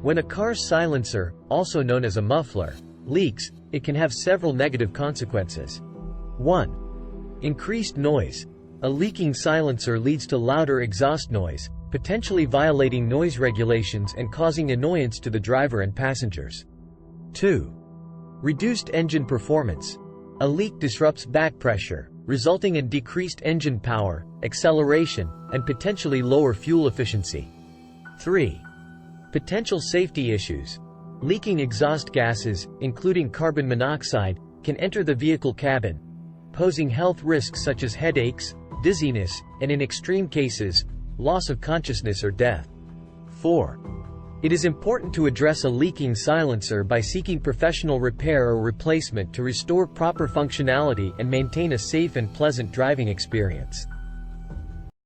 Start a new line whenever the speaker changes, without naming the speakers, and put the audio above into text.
When a car's silencer, also known as a muffler, leaks, it can have several negative consequences. 1. Increased noise. A leaking silencer leads to louder exhaust noise, potentially violating noise regulations and causing annoyance to the driver and passengers. 2. Reduced engine performance. A leak disrupts back pressure, resulting in decreased engine power, acceleration, and potentially lower fuel efficiency. 3. Potential safety issues. Leaking exhaust gases, including carbon monoxide, can enter the vehicle cabin, posing health risks such as headaches, dizziness, and in extreme cases, loss of consciousness or death. 4. It is important to address a leaking silencer by seeking professional repair or replacement to restore proper functionality and maintain a safe and pleasant driving experience.